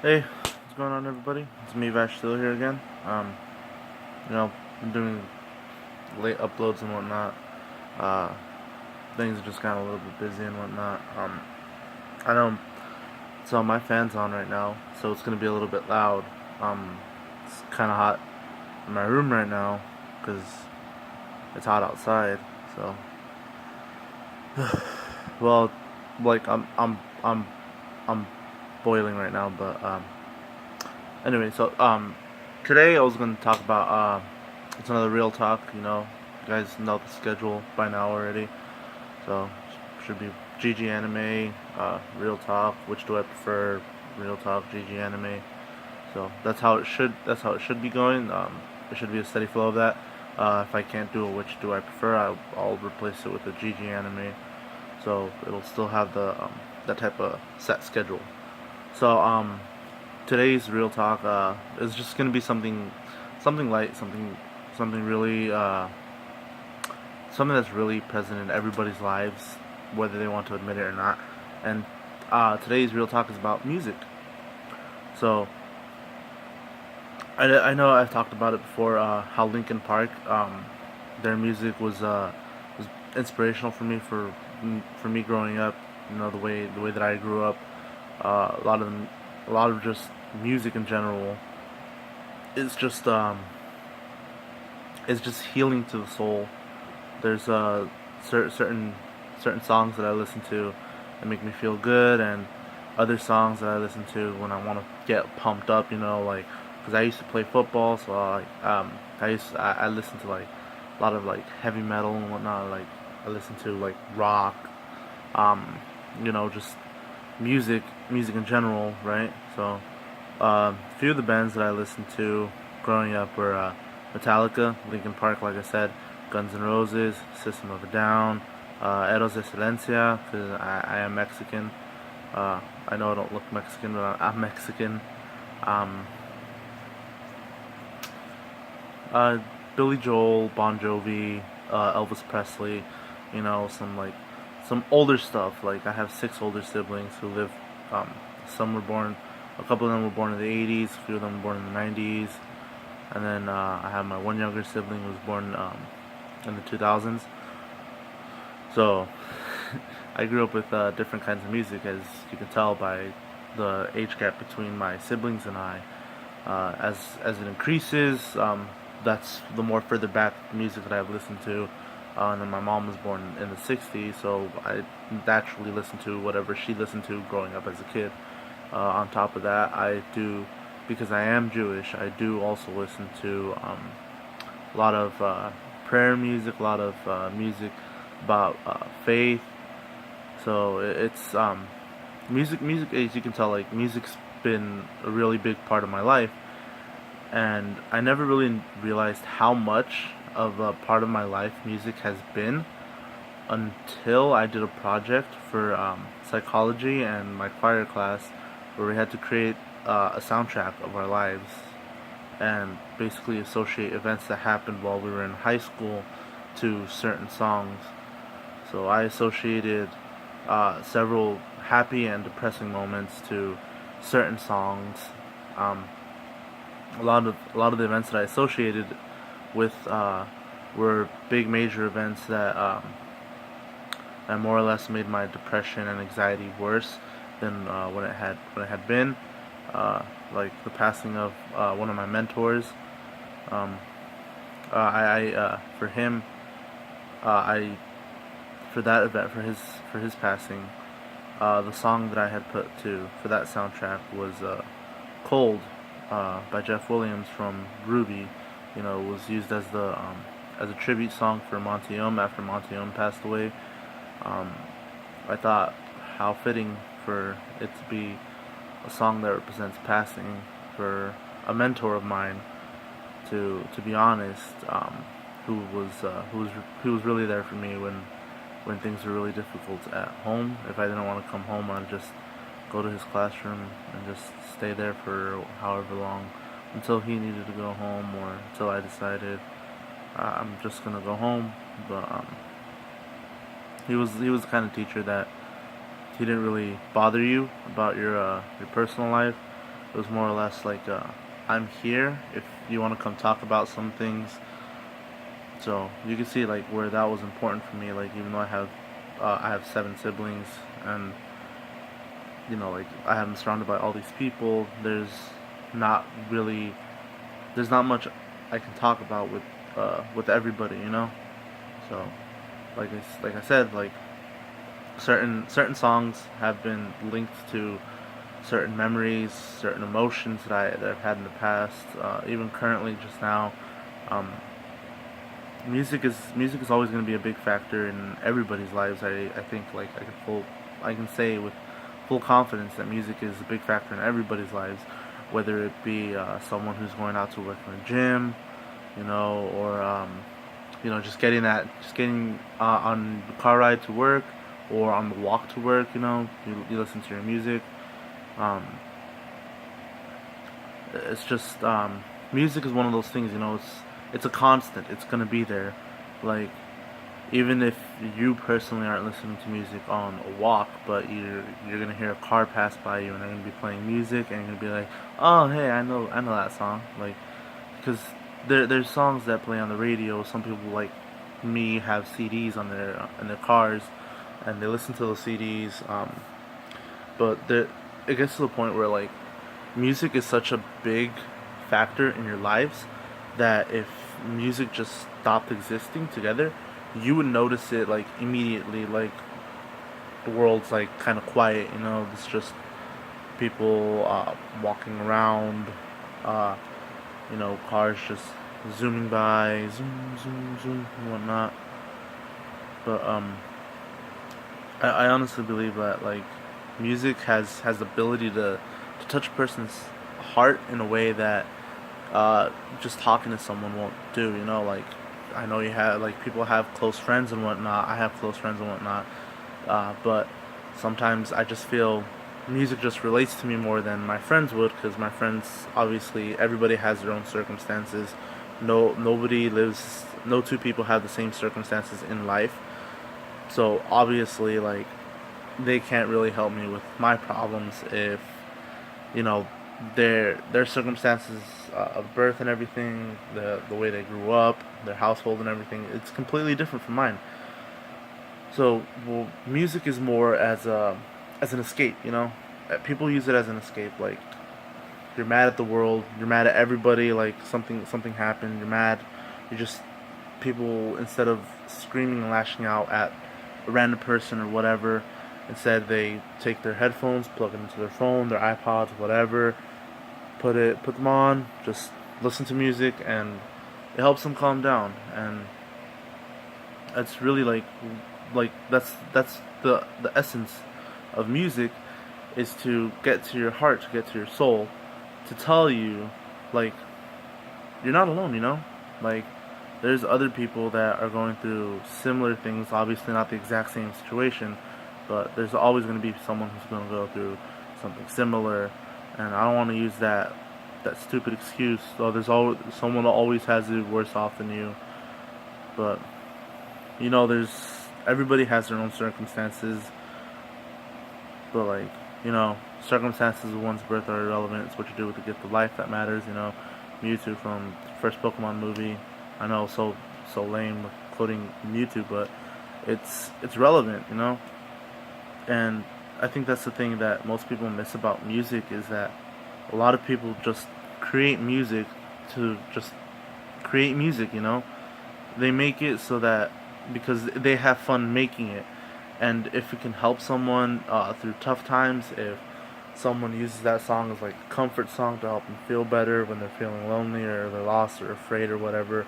Hey, what's going on, everybody? It's me, Vash, still here again. I'm doing late uploads and whatnot. Uh, Things are just kind of a little bit busy and whatnot. I know. So my fan's on right now, so it's gonna be a little bit loud. It's kind of hot in my room right now because it's hot outside. So, well, like I'm boiling right now, but anyway, today I was gonna talk about it's another real talk. You guys know the schedule by now already. So should be GG anime, real talk. Which do I prefer? Real talk, GG anime. So that's how it should. That's how it should be going. There should be a steady flow of that. If I can't do it, which do I prefer? I'll replace it with a GG anime. So it'll still have the that type of set schedule. So today's real talk is just gonna be something light, something really something that's really present in everybody's lives, whether they want to admit it or not. And today's real talk is about music. So I know I've talked about it before. How Linkin Park, their music was inspirational for me for me growing up. The way that I grew up. A lot of just music in general is just is just healing to the soul. There's certain songs that I listen to that make me feel good, and other songs that I listen to when I want to get pumped up. Like because I used to play football, so I listen to like a lot of like heavy metal and whatnot. Like I listen to like rock, just music in general, right? So a few of the bands that I listened to growing up were Metallica, Linkin Park, like I said, Guns N' Roses, System of a Down, Eros de Silencia, because I am Mexican. I know I don't look Mexican, but I'm Mexican. Um, uh, Billy Joel, Bon Jovi, Elvis Presley, some older stuff. Like I have six older siblings who live. Some were born, a couple of them were born in the '80s, a few of them were born in the '90s, and then I have my one younger sibling who was born in the 2000s. So I grew up with different kinds of music, as you can tell by the age gap between my siblings and I. As it increases, that's the more further back music that I've listened to. And then my mom was born in the '60s, so I naturally listened to whatever she listened to growing up as a kid. On top of that, I do, because I am Jewish, I do also listen to a lot of prayer music, a lot of music about faith. So it's music, as you can tell, like music's been a really big part of my life, and I never really realized how much of a part of my life music has been until I did a project for psychology and my choir class, where we had to create a soundtrack of our lives and basically associate events that happened while we were in high school to certain songs. So I associated several happy and depressing moments to certain songs. Um, a lot of the events that I associated with were big major events that more or less made my depression and anxiety worse than when it had been. Like the passing of one of my mentors. Um, for him, I for that event for his passing, the song that I had put to for that soundtrack was "Cold" by Jeff Williams from Ruby. It was used as a tribute song for Monty after Monty passed away. Um, I thought how fitting for it to be a song that represents passing for a mentor of mine. To be honest, who was really there for me when things were really difficult at home. If I didn't want to come home, I'd just go to his classroom and just stay there for however long until he needed to go home or until I decided I'm just gonna go home. But he was the kind of teacher that he didn't really bother you about your personal life. It was more or less like, I'm here if you want to come talk about some things. So you can see like where that was important for me. Like even though I have seven siblings, and like I am surrounded by all these people. Not really there's not much I can talk about with everybody. So like I said, like certain songs have been linked to certain memories, certain emotions that I've had in the past, even currently, just now. Um, music is always going to be a big factor in everybody's lives. I think like I can say with full confidence that music is a big factor in everybody's lives, whether it be someone who's going out to work in a gym, or just getting on the car ride to work or on the walk to work. You listen to your music. Um, it's just music is one of those things. It's a constant. It's gonna be there. Like even if you personally aren't listening to music on a walk, but you're gonna hear a car pass by you and they're gonna be playing music and you're gonna be like, oh hey, I know that song. Like because there's songs that play on the radio. Some people like me have CDs on their in their cars, and they listen to those CDs. But it gets to the point where like music is such a big factor in your lives that if music just stopped existing together, you would notice it like immediately. Like the world's like kind of quiet. It's just people walking around. Uh, cars just zooming by, zoom, zoom, zoom, and whatnot. But I honestly believe that like music has the ability to touch a person's heart in a way that just talking to someone won't do. Like I know you have like people have close friends and whatnot. I have close friends and whatnot. But sometimes I just feel music just relates to me more than my friends would, because my friends, obviously everybody has their own circumstances. No two people have the same circumstances in life. So obviously like they can't really help me with my problems if you know their circumstances of birth and everything, the way they grew up, their household and everything, it's completely different from mine. So, well, music is more as an escape. People use it as an escape. Like you're mad at the world, you're mad at everybody. Like something happened, you're mad. You just people, instead of screaming and lashing out at a random person or whatever, instead they take their headphones, plug it into their phone, their iPods, whatever, put them on, just listen to music, and it helps them calm down. And it's really that's the essence of music, is to get to your heart, to get to your soul, to tell you like you're not alone. Like there's other people that are going through similar things, obviously not the exact same situation, but there's always going to be someone who's going to go through something similar. And I don't want to use that stupid excuse, so there's always someone that always has it worse off than you. But there's everybody has their own circumstances. But like, circumstances of one's birth are irrelevant. It's what you do with the gift of life that matters. Mewtwo from the first Pokemon movie. I know, so lame quoting Mewtwo, but it's relevant. And I think that's the thing that most people miss about music, is that a lot of people just create music to just create music. They make it so that because they have fun making it, and if it can help someone through tough times, if someone uses that song as like a comfort song to help them feel better when they're feeling lonely or they're lost or afraid or whatever,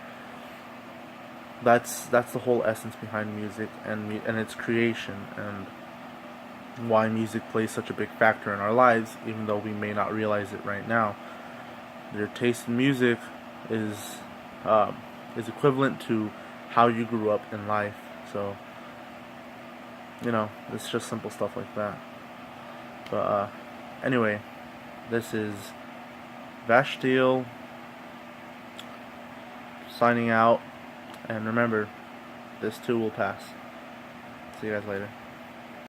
that's the whole essence behind music and its creation, and why music plays such a big factor in our lives, even though we may not realize it right now. Your taste in music is equivalent to how you grew up in life. So it's just simple stuff like that. But anyway, this is Vashtil signing out, and remember, this too will pass. See you guys later.